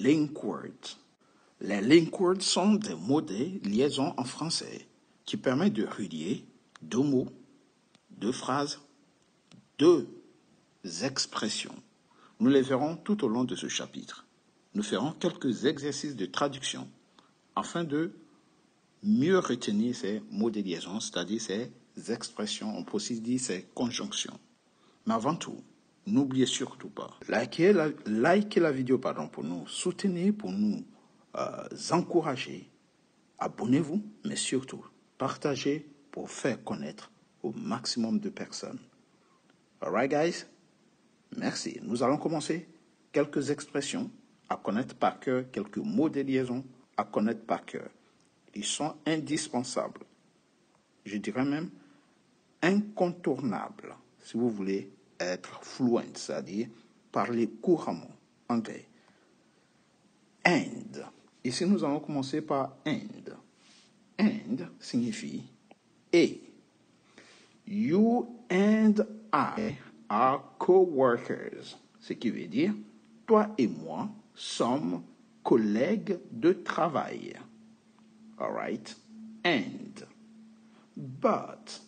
link words. Les link words sont des mots de liaison en français qui permettent de relier deux mots, deux phrases, deux expressions. Nous les verrons tout au long de ce chapitre. Nous ferons quelques exercices de traduction afin de mieux retenir ces mots de liaison, c'est-à-dire ces expressions, on peut aussi dire ces conjonctions. Mais avant tout, n'oubliez surtout pas, likez la vidéo pour nous soutenir, pour nous encourager. Abonnez-vous, mais surtout, partagez pour faire connaître au maximum de personnes. Alright, guys? Merci. Nous allons commencer quelques expressions à connaître par cœur, quelques mots de liaison à connaître par cœur. Ils sont indispensables. Je dirais même incontournables si vous voulez être fluent, c'est-à-dire parler couramment anglais. And. Ici, nous allons commencer par and. And signifie et. You and I are co-workers. Ce qui veut dire, toi et moi sommes collègues de travail. All right? And. But.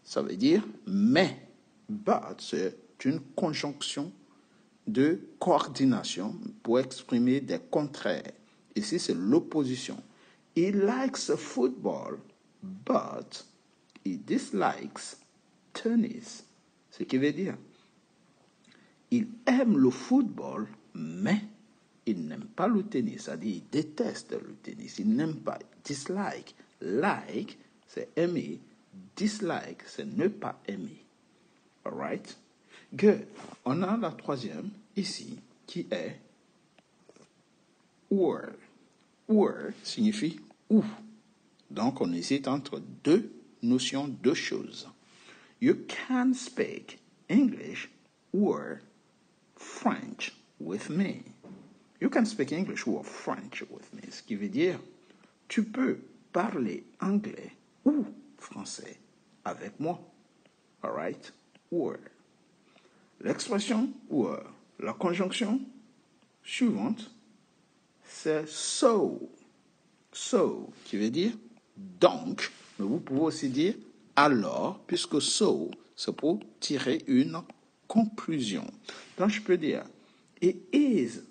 Ça veut dire mais. But, c'est une conjonction de coordination pour exprimer des contraires. Ici, c'est l'opposition. He likes football, but he dislikes tennis. Ce qui veut dire, il aime le football, mais il n'aime pas le tennis. C'est-à-dire, il déteste le tennis. Il n'aime pas. Dislike. Like, c'est aimer. Dislike, c'est ne pas aimer. All right? Good. On a la troisième ici, qui est or. Or signifie ou. Donc, on hésite entre deux notions, deux choses. You can speak English or French with me. You can speak English or French with me. Ce qui veut dire, tu peux parler anglais ou français avec moi. All right? Or. L'expression or, la conjonction suivante, c'est so. So, qui veut dire donc, mais vous pouvez aussi dire alors, puisque so, c'est pour tirer une conclusion. Donc, je peux dire, it is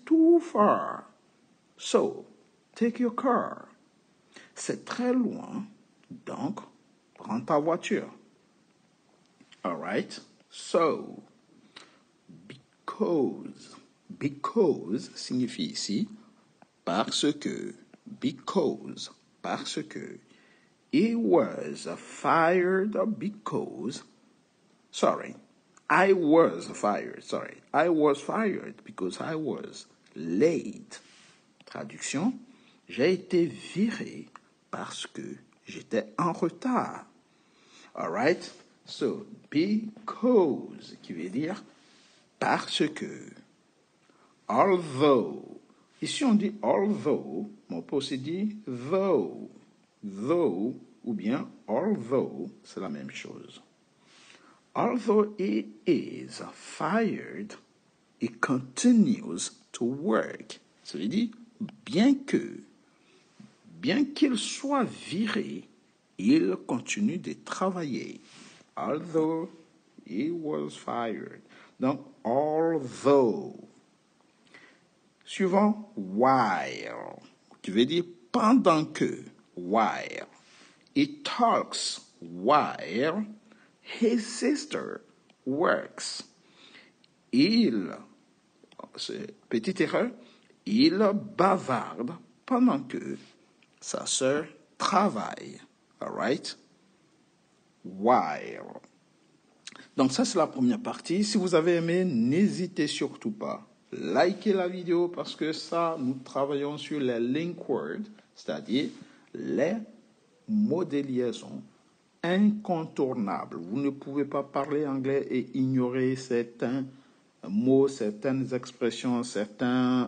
too far. So, take your car. C'est très loin, donc, prends ta voiture. All right? So, because signifie ici parce que, he was fired because, I was fired because I was late. Traduction, j'ai été viré parce que j'étais en retard. All right? So, because, qui veut dire parce que. Although. Ici, on dit although, mais on peut aussi dire though. Though, ou bien although, c'est la même chose. Although he is fired, he continues to work. Ça veut dire, bien qu'il soit viré, il continue de travailler. Although he was fired. Donc, although. Suivant, while, qui veut dire pendant que, while. He talks while his sister works. Petite erreur, il bavarde pendant que sa sœur travaille. All right? While. Donc ça, c'est la première partie. Si vous avez aimé, n'hésitez surtout pas. Likez la vidéo parce que ça, nous travaillons sur les link words, c'est-à-dire les mots de liaison incontournables. Vous ne pouvez pas parler anglais et ignorer certains mots, certaines expressions, certaines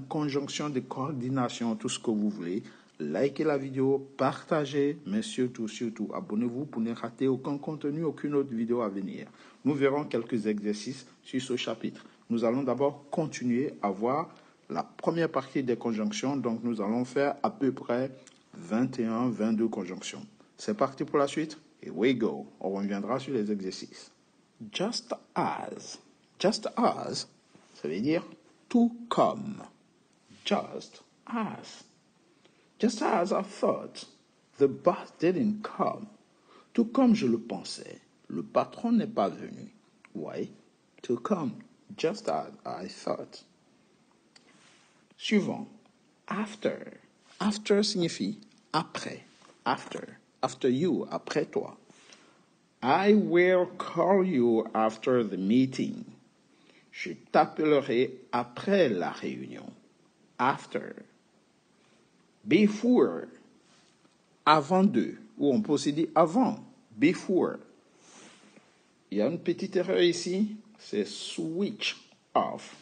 conjonctions de coordination, tout ce que vous voulez. Likez la vidéo, partagez, mais surtout, abonnez-vous pour ne rater aucun contenu, aucune autre vidéo à venir. Nous verrons quelques exercices sur ce chapitre. Nous allons d'abord continuer à voir la première partie des conjonctions. Donc, nous allons faire à peu près 21, 22 conjonctions. C'est parti pour la suite. Here we go. On reviendra sur les exercices. Just as. Just as, ça veut dire tout comme. Just as. Just as I thought, the boss didn't come. Tout comme je le pensais, le patron n'est pas venu. Why? To come, just as I thought. Suivant. After. After signifie après. After. After you, après toi. I will call you after the meeting. Je t'appellerai après la réunion. After. Before. Avant de. Ou on peut aussi dire avant. Before. Il y a une petite erreur ici. C'est switch off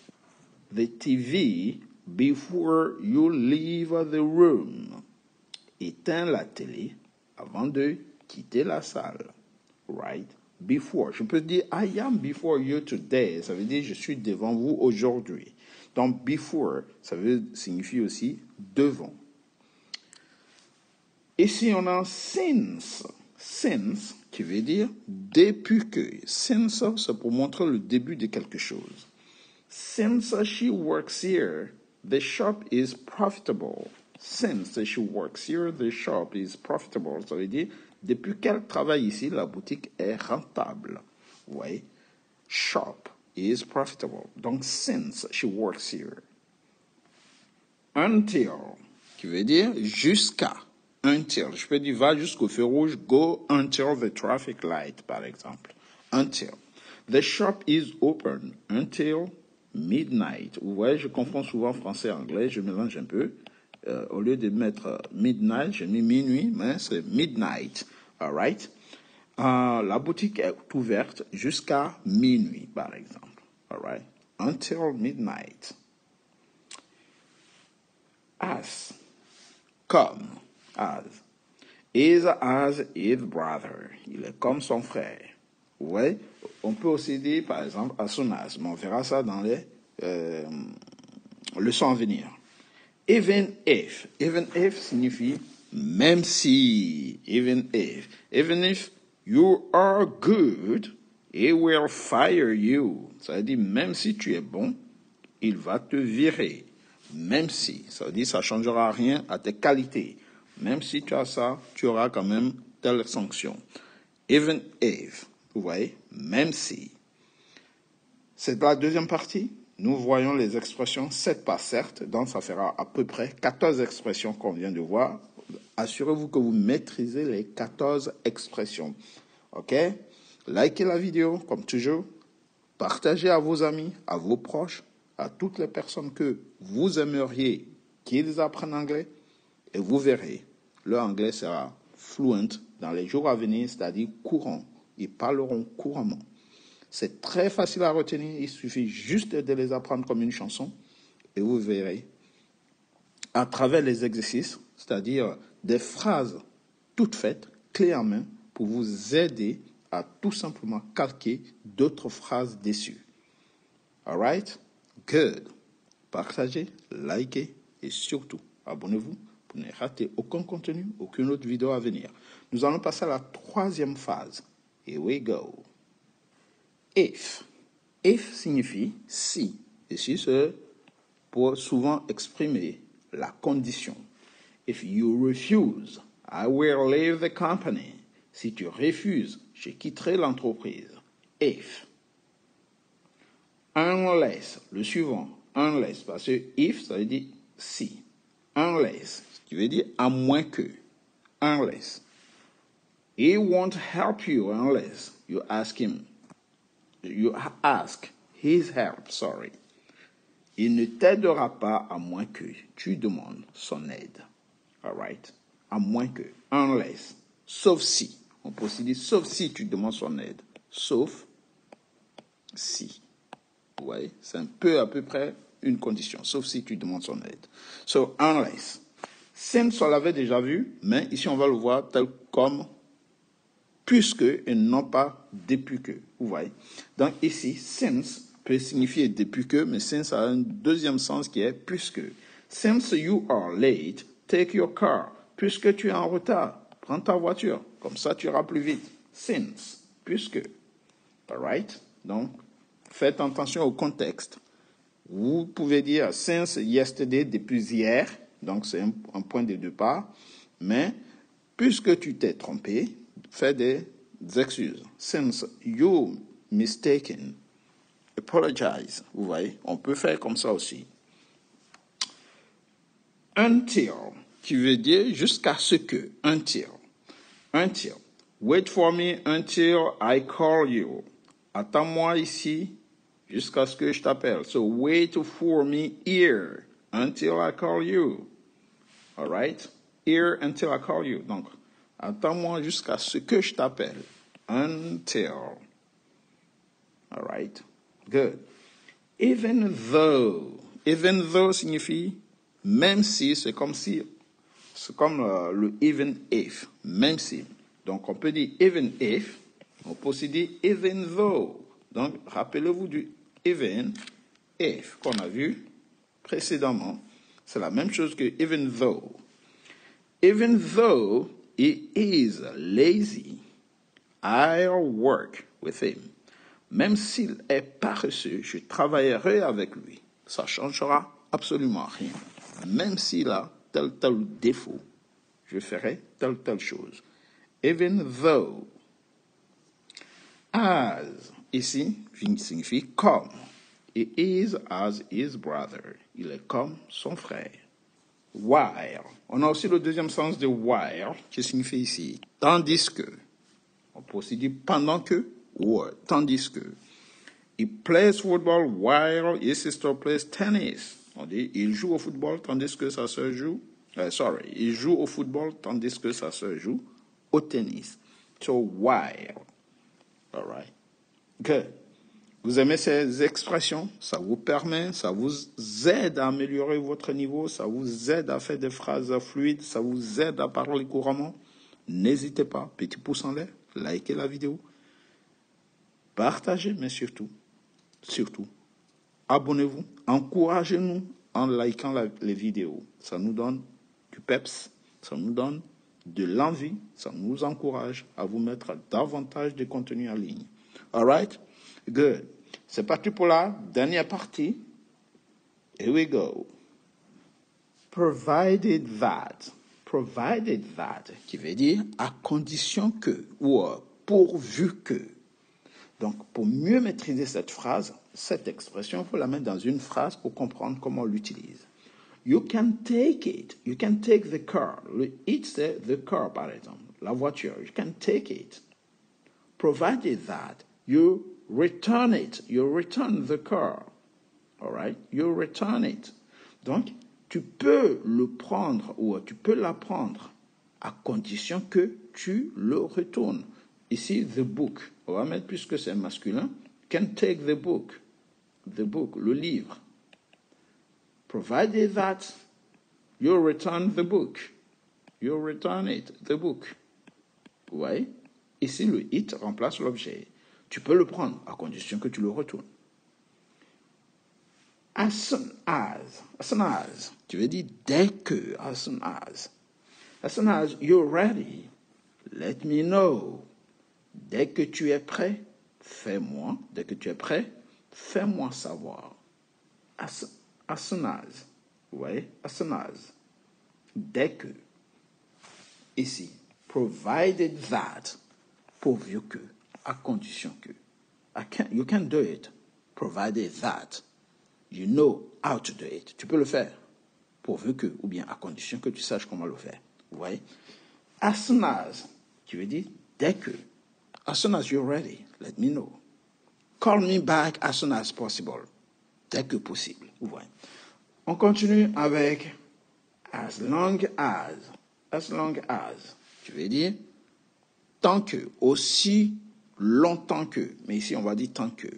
the TV before you leave the room. Éteins la télé avant de quitter la salle. Right? Before. Je peux dire I am before you today. Ça veut dire je suis devant vous aujourd'hui. Donc before, ça veut signifier aussi devant. Ici on a since. Since qui veut dire depuis que. Since c'est pour montrer le début de quelque chose. Since she works here, the shop is profitable. Since she works here, the shop is profitable. Ça veut dire, depuis qu'elle travaille ici, la boutique est rentable. Oui. Shop is profitable. Donc, since she works here. Until, qui veut dire jusqu'à. Until. Je peux dire, va jusqu'au feu rouge, go until the traffic light, par exemple. Until. The shop is open until midnight. Vous voyez, je confonds souvent français et anglais, je mélange un peu. Au lieu de mettre midnight, j'ai mis minuit, mais c'est midnight. All right? La boutique est ouverte jusqu'à minuit, par exemple. All right? Until midnight. As. Comme. As. Is as his brother. Il est comme son frère. Vous voyez? On peut aussi dire, par exemple, as soon as, mais on verra ça dans les leçons à venir. Even if. Even if signifie même si. Even if. Even if you are good, he will fire you. Ça veut dire même si tu es bon, il va te virer. Même si. Ça veut dire ça ne changera rien à tes qualités. Même si tu as ça, tu auras quand même telle sanction. Even if. Vous voyez, même si. C'est la deuxième partie. Nous voyons les expressions 7 par certes, donc ça fera à peu près 14 expressions qu'on vient de voir. Assurez-vous que vous maîtrisez les 14 expressions. OK? Likez la vidéo, comme toujours. Partagez à vos amis, à vos proches, à toutes les personnes que vous aimeriez qu'ils apprennent anglais. Et vous verrez, leur anglais sera fluent dans les jours à venir, c'est-à-dire courant. Ils parleront couramment. C'est très facile à retenir. Il suffit juste de les apprendre comme une chanson. Et vous verrez, à travers les exercices, c'est-à-dire des phrases toutes faites, clés en main, pour vous aider à tout simplement calquer d'autres phrases dessus. All right? Good. Partagez, likez et surtout, abonnez-vous pour ne rater aucun contenu, aucune autre vidéo à venir. Nous allons passer à la troisième phase. Here we go. If. If signifie si. Ici, c'est pour souvent exprimer la condition. If you refuse, I will leave the company. Si tu refuses, je quitterai l'entreprise. If. Unless. Le suivant. Unless. Parce que if, ça veut dire si. Unless. Ce qui veut dire à moins que. Unless. He won't help you unless you ask him. You ask his help, sorry. Il ne t'aidera pas à moins que tu demandes son aide. All right? À moins que. Unless. Sauf si. On peut aussi dire sauf si tu demandes son aide. Sauf si. Vous voyez? C'est un peu à peu près une condition. Sauf si tu demandes son aide. So, unless. Since, on l'avait déjà vu, mais ici on va le voir tel comme puisque et non pas depuis que. Vous voyez? Donc ici, since peut signifier depuis que, mais since a un deuxième sens qui est puisque. Since you are late, take your car. Puisque tu es en retard, prends ta voiture. Comme ça, tu iras plus vite. Since, puisque. All right? Donc, faites attention au contexte. Vous pouvez dire since yesterday, depuis hier. Donc, c'est un point de départ. Mais, puisque tu t'es trompé, fais des excuses. Since you mistaken, apologize. Vous voyez, on peut faire comme ça aussi. Until, qui veut dire jusqu'à ce que. Until. Until. Wait for me until I call you. Attends-moi ici jusqu'à ce que je t'appelle. So wait for me here until I call you. All right? Here until I call you. Donc, attends-moi jusqu'à ce que je t'appelle. Until. All right? Good. Even though. Even though signifie même si, c'est comme le even if. Même si. Donc, on peut dire even if. On peut aussi dire even though. Donc, rappelez-vous du even if qu'on a vu précédemment. C'est la même chose que even though. Even though he is lazy, I'll work with him. Même s'il est paresseux, je travaillerai avec lui. Ça changera absolument rien. Même s'il a tel défaut, je ferai telle chose. Even though. As, ici, signifie comme. He is as his brother. Il est comme son frère. While. On a aussi le deuxième sens de while, qui signifie ici, tandis que. On peut aussi dire pendant que, ou tandis que. He plays football while his sister plays tennis. On dit, il joue au football tandis que sa sœur joue. Il joue au football tandis que sa sœur joue au tennis. So, while. All right. Good. Vous aimez ces expressions? Ça vous permet, ça vous aide à améliorer votre niveau, ça vous aide à faire des phrases fluides, ça vous aide à parler couramment. N'hésitez pas, petit pouce en l'air, likez la vidéo, partagez, mais surtout, abonnez-vous, encouragez-nous en likant les vidéos. Ça nous donne du peps, ça nous donne de l'envie, ça nous encourage à vous mettre davantage de contenu en ligne. All right? Good. C'est parti pour la dernière partie. Here we go. Provided that, qui veut dire à condition que, ou pourvu que. Donc, pour mieux maîtriser cette phrase, cette expression, il faut la mettre dans une phrase pour comprendre comment on l'utilise. You can take it. You can take the car. Le it, c'est the car, par exemple. La voiture. You can take it. Provided that you return it. You return the car. All right? You return it. Donc, tu peux le prendre ou tu peux la prendre à condition que tu le retournes. Ici, the book. On va mettre, puisque c'est masculin, can take the book. The book, le livre. Provided that you return the book. You return it, the book. Vous voyez? Ici, le it remplace l'objet. Tu peux le prendre à condition que tu le retournes. As soon as, tu veux dire dès que, as soon as you're ready, let me know. Dès que tu es prêt, dès que tu es prêt, fais-moi savoir. As soon as, vous voyez, as soon as, dès que. Ici, provided that, pourvu que, à condition que. You can do it, provided that. You know how to do it. Tu peux le faire, pourvu que, ou bien à condition que tu saches comment le faire. Vous voyez? As soon as, qui veut dire dès que. As soon as you're ready, let me know. Call me back as soon as possible. Dès que possible. Vous voyez? On continue avec as long as. As long as. Tu veux dire tant que, aussi longtemps que. Mais ici, on va dire tant que.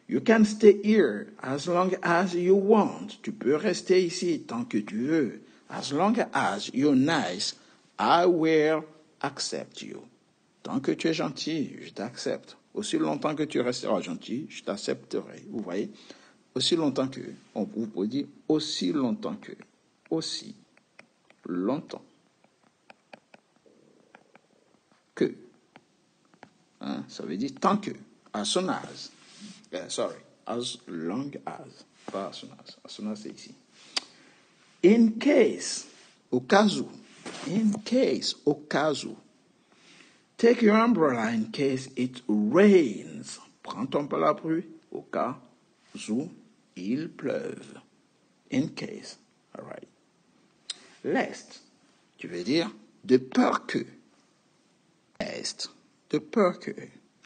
You can stay here as long as you want. Tu peux rester ici tant que tu veux. As long as you're nice, I will accept you. Tant que tu es gentil, je t'accepte. Aussi longtemps que tu resteras gentil, je t'accepterai. Vous voyez? Aussi longtemps que, vous pouvez dire aussi longtemps que, aussi longtemps que. Hein? Ça veut dire tant que, as soon as. As long as. Pas as soon as. As soon as, c'est ici. In case, au cas où. In case, au cas où. Take your umbrella in case it rains. Prends ton parapluie au cas où il pleuve. In case. All right. Lest, tu veux dire de peur que. Lest, de peur que.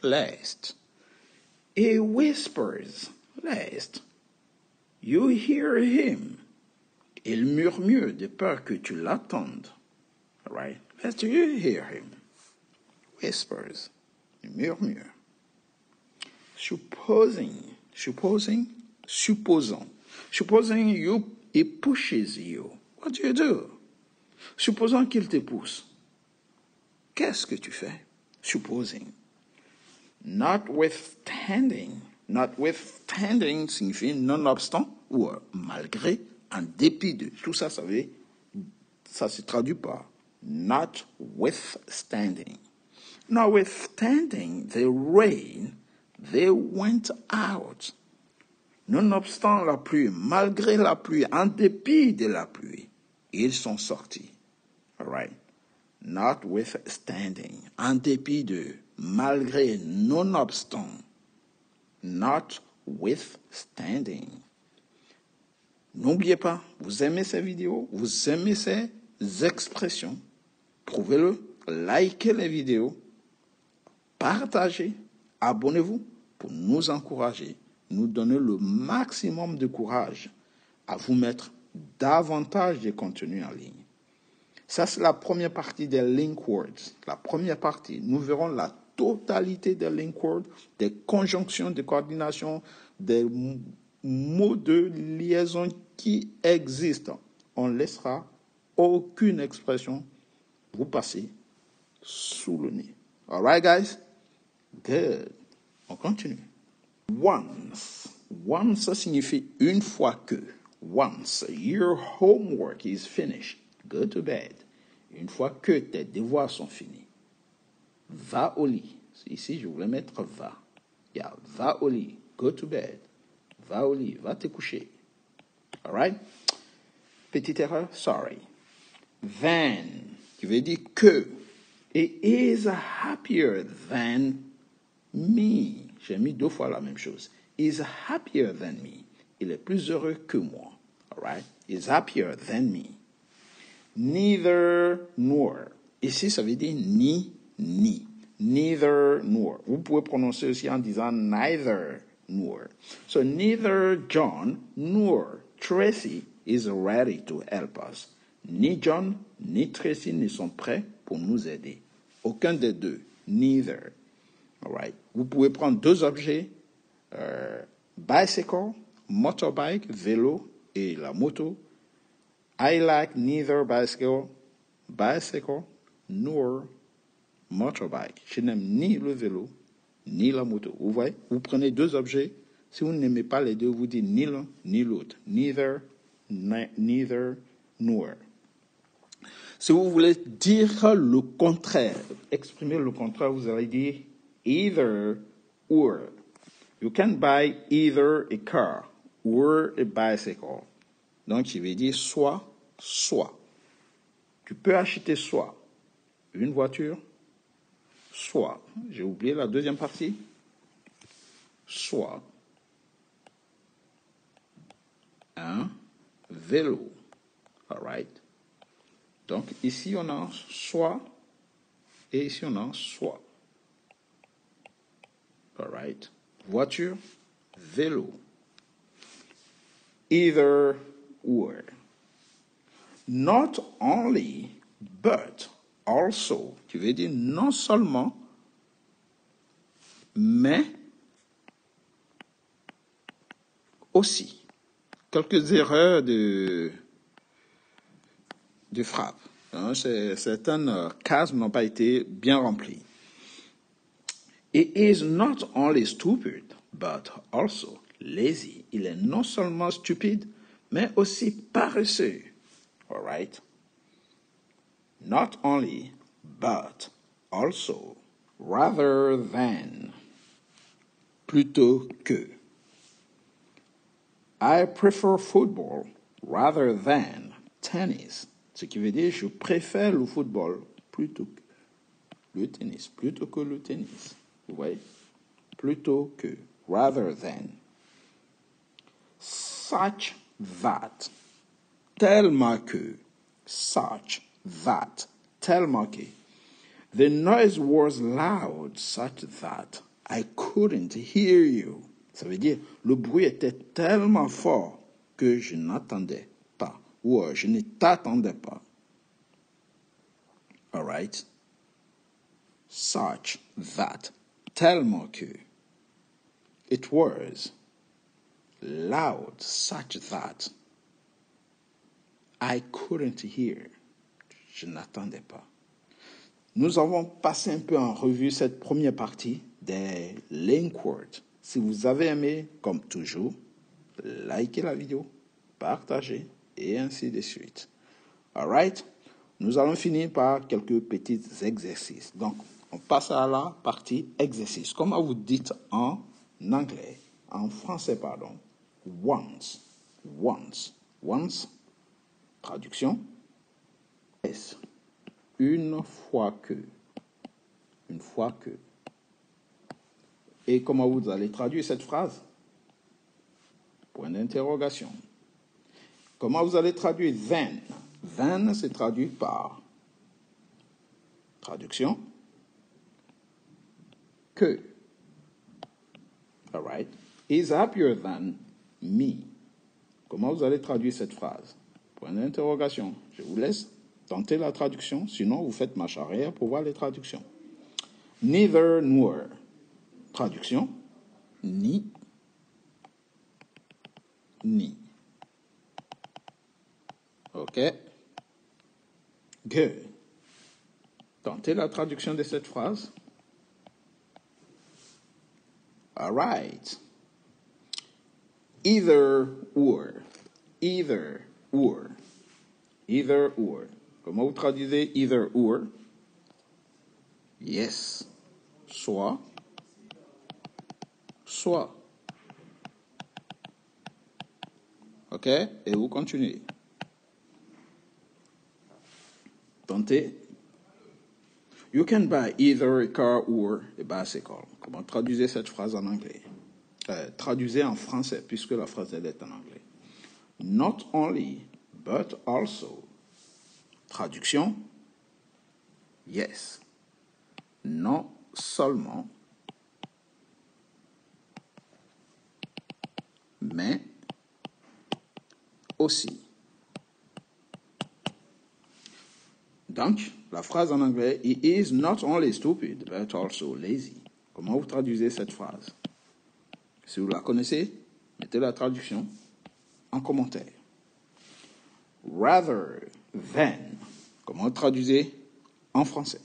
Lest. He whispers. Lest. You hear him. Il murmure de peur que tu l'attendes. All right. Lest you hear him. Whispers. Murmure. Supposing, he pushes you. What do you do? Supposons qu'il te pousse. Qu'est-ce que tu fais? Supposing. Notwithstanding. Notwithstanding signifie nonobstant ou malgré, en dépit de. Tout ça, ça se traduit par notwithstanding. Notwithstanding the rain, they went out. Nonobstant la pluie, malgré la pluie, en dépit de la pluie, ils sont sortis. All right? Notwithstanding, en dépit de, malgré, nonobstant. Notwithstanding. N'oubliez pas, vous aimez ces vidéos, vous aimez ces expressions, prouvez-le, likez les vidéos, partagez, abonnez-vous pour nous encourager, nous donner le maximum de courage à vous mettre davantage de contenu en ligne. Ça, c'est la première partie des link words. La première partie, nous verrons la totalité des link words, des conjonctions de coordination, des mots de liaison qui existent. On ne laissera aucune expression vous passer sous le nez. All right, guys? Good. On continue. Once. Once, ça signifie une fois que. Once your homework is finished, go to bed. Une fois que tes devoirs sont finis, va au lit. Ici, je voulais mettre va. Yeah, va au lit. Go to bed. Va au lit. Va te coucher. All right? Petite erreur, sorry. Than, qui veut dire que. He is happier than me. J'ai mis 2 fois la même chose. He is happier than me. Il est plus heureux que moi. All right? He is happier than me. Neither nor. Ici, ça veut dire ni. Neither nor. Vous pouvez prononcer aussi en disant neither nor. So neither John nor Tracy is ready to help us. Ni John ni Tracy ne sont prêts pour nous aider. Aucun des deux. Neither. All right. Vous pouvez prendre 2 objets. Bicycle, motorbike, vélo et la moto. I like neither bicycle, nor motorbike. Je n'aime ni le vélo, ni la moto. Vous voyez? Vous prenez 2 objets. Si vous n'aimez pas les deux, vous dites ni l'un, ni l'autre. Neither, nor. Si vous voulez dire le contraire, exprimer le contraire, vous allez dire either or. You can buy either a car or a bicycle. Donc, je vais dire soit. Tu peux acheter soit une voiture, soit, j'ai oublié la deuxième partie, soit un vélo. All right? Donc, ici, on a soit et ici, on a soit. All right? Voiture, vélo. Either or. Not only, but also. Tu veux dire non seulement, mais aussi. Quelques erreurs de frappe. Certaines cases n'ont pas été bien remplies. He is not only stupid, but also lazy. Il est non seulement stupide, mais aussi paresseux. All right? Not only, but also. Rather than. Plutôt que. I prefer football rather than tennis. Ce qui veut dire je préfère le football plutôt que le tennis. Plutôt que le tennis. Vous voyez? Plutôt que. Rather than. Such that. Tellement que. Such that. Tellement que. The noise was loud such that I couldn't hear you. Ça veut dire, le bruit était tellement fort que je n'attendais pas. Ou je ne t'attendais pas. All right? Such that. Tellement que. It was loud such that I couldn't hear. Je n'attendais pas. Nous avons passé un peu en revue cette première partie des link words. Si vous avez aimé, comme toujours, likez la vidéo, partagez et ainsi de suite. All right? Nous allons finir par quelques petits exercices. Donc, on passe à la partie exercice. Comment vous dites en anglais, en français, pardon, once, once, once, traduction, yes. Une fois que. Une fois que. Et comment vous allez traduire cette phrase? Point d'interrogation. Comment vous allez traduire then? Then se traduit par. Traduction. Que. All right. He's happier than me. Comment vous allez traduire cette phrase? Point d'interrogation. Je vous laisse tenter la traduction, sinon vous faites marche arrière pour voir les traductions. Neither nor. Traduction. Ni. Ni. OK. Good. Tentez la traduction de cette phrase. All right. Either or. Either or. Either or. Comment vous traduisez either or? Yes. Soit. Soit. OK? Et vous continuez. Tentez. You can buy either a car or a bicycle. Comment traduisez cette phrase en anglais? Traduisez en français, puisque la phrase elle est en anglais. Not only, but also. Traduction. Yes. Non seulement, mais aussi. Donc, la phrase en anglais, he is not only stupid, but also lazy. Comment vous traduisez cette phrase? Si vous la connaissez, mettez la traduction en commentaire. Rather than. Comment vous traduisez en français?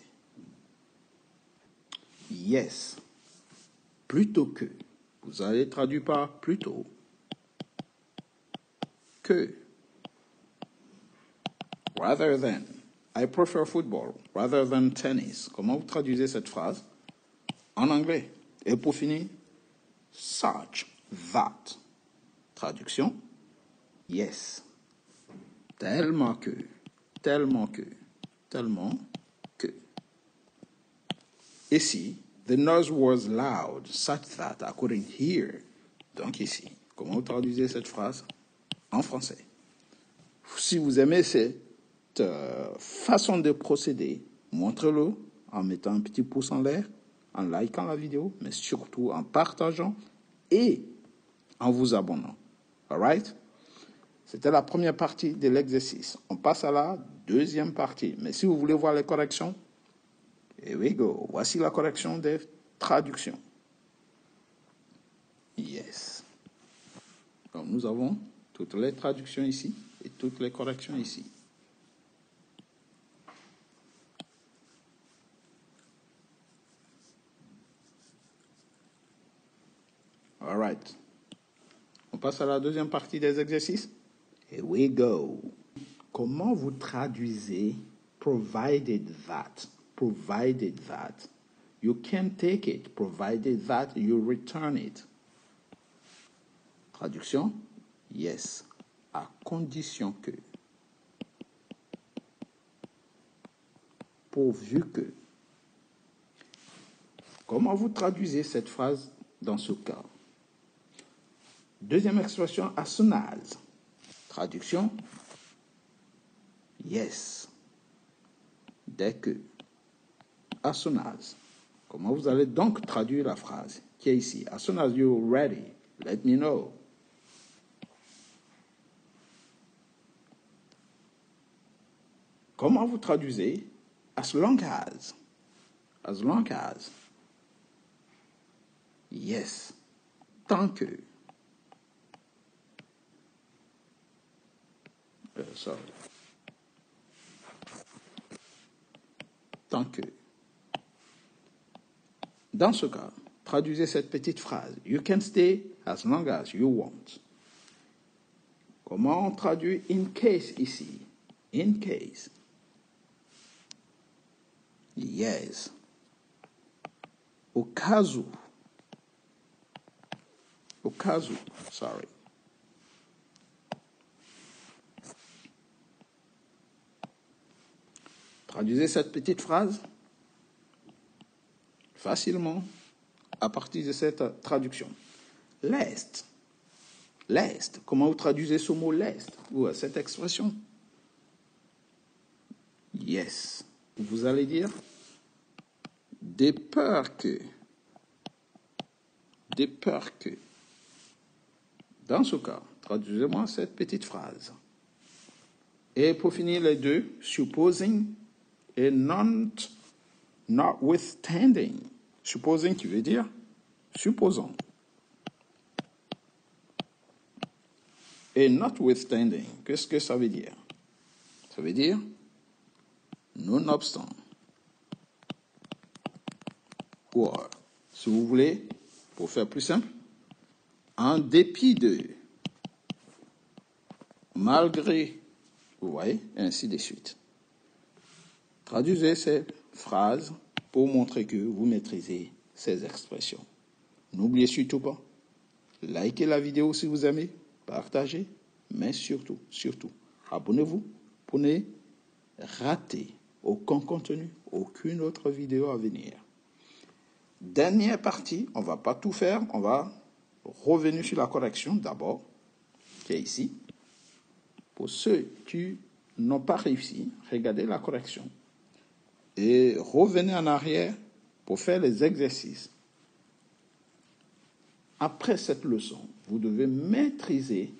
Yes. Plutôt que. Vous allez traduire par plutôt que. Rather than. I prefer football rather than tennis. Comment vous traduisez cette phrase en anglais? Et pour finir, such that. Traduction. Yes. Tellement que. Tellement que. Tellement que. Ici, the noise was loud such that I couldn't hear. Donc ici, comment vous traduisez cette phrase en français? Si vous aimez cette façon de procéder, montrez-le en mettant un petit pouce en l'air, en likant la vidéo, mais surtout en partageant et en vous abonnant. All right? C'était la première partie de l'exercice. On passe à la deuxième partie. Mais si vous voulez voir les corrections, here we go. Voici la correction des traductions. Yes. Donc, nous avons toutes les traductions ici et toutes les corrections ici. passe à la deuxième partie des exercices. Here we go. Comment vous traduisez provided that? Provided that. You can take it, provided that you return it. Traduction, yes, à condition que. Pourvu que. Comment vous traduisez cette phrase dans ce cas? Deuxième expression, as soon as. Traduction, yes, dès que. As soon as. Comment vous allez donc traduire la phrase qui est ici? As soon as you're ready, let me know. Comment vous traduisez as long as? As long as. Yes. Tant que. Sorry. Tant que. Dans ce cas, traduisez cette petite phrase. You can stay as long as you want. Comment on traduit in case ici? In case. Yes. Au cas où. Au cas où. Sorry. Traduisez cette petite phrase facilement à partir de cette traduction. Lest. Lest. Comment vous traduisez ce mot lest ou cette expression? Yes. Vous allez dire de peur que. De peur que. Dans ce cas, traduisez-moi cette petite phrase. Et pour finir les deux, supposing et notwithstanding. Supposing qui veut dire supposons. Et notwithstanding, qu'est-ce que ça veut dire? Ça veut dire nonobstant. Ou, si vous voulez, pour faire plus simple, en dépit de, malgré, vous voyez, et ainsi de suite. Traduisez ces phrases pour montrer que vous maîtrisez ces expressions. N'oubliez surtout pas, likez la vidéo si vous aimez, partagez, mais surtout, abonnez-vous pour ne rater aucun contenu, aucune autre vidéo à venir. Dernière partie, on ne va pas tout faire, on va revenir sur la correction d'abord, qui est ici. Pour ceux qui n'ont pas réussi, regardez la correction. Et revenez en arrière pour faire les exercices. Après cette leçon, vous devez maîtriser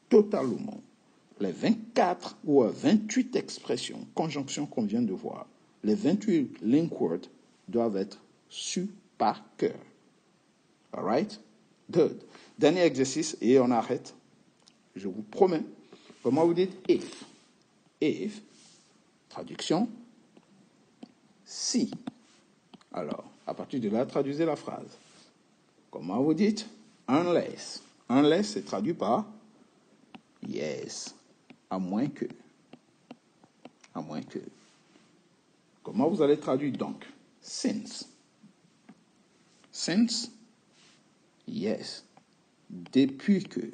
totalement les 24 ou 28 expressions, conjonctions qu'on vient de voir. Les 28 link words doivent être su par cœur. All right? Good. Dernier exercice et on arrête. Je vous promets. Comment vous dites if? If, traduction, si. Alors, à partir de là, traduisez la phrase. Comment vous dites unless? Unless, c'est traduit par yes. À moins que. À moins que. Comment vous allez traduire donc? Since. Since, yes. Depuis que.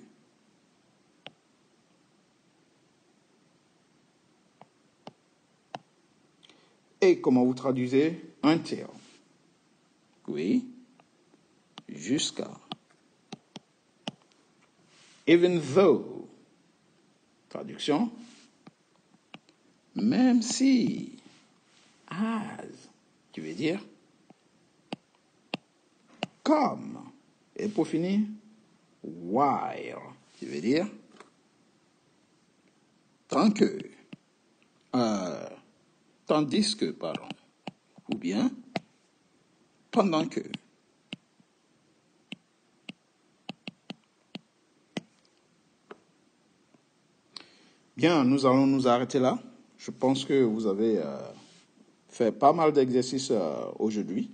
Et comment vous traduisez until? Oui. Jusqu'à. Even though. Traduction. Même si. As. Qui veut dire comme. Et pour finir, while. Qui veut dire tant que. Tandis que, pardon. Ou bien pendant que. Bien, nous allons nous arrêter là. Je pense que vous avez fait pas mal d'exercices aujourd'hui.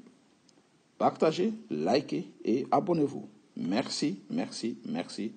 Partagez, likez et abonnez-vous. Merci, merci, merci.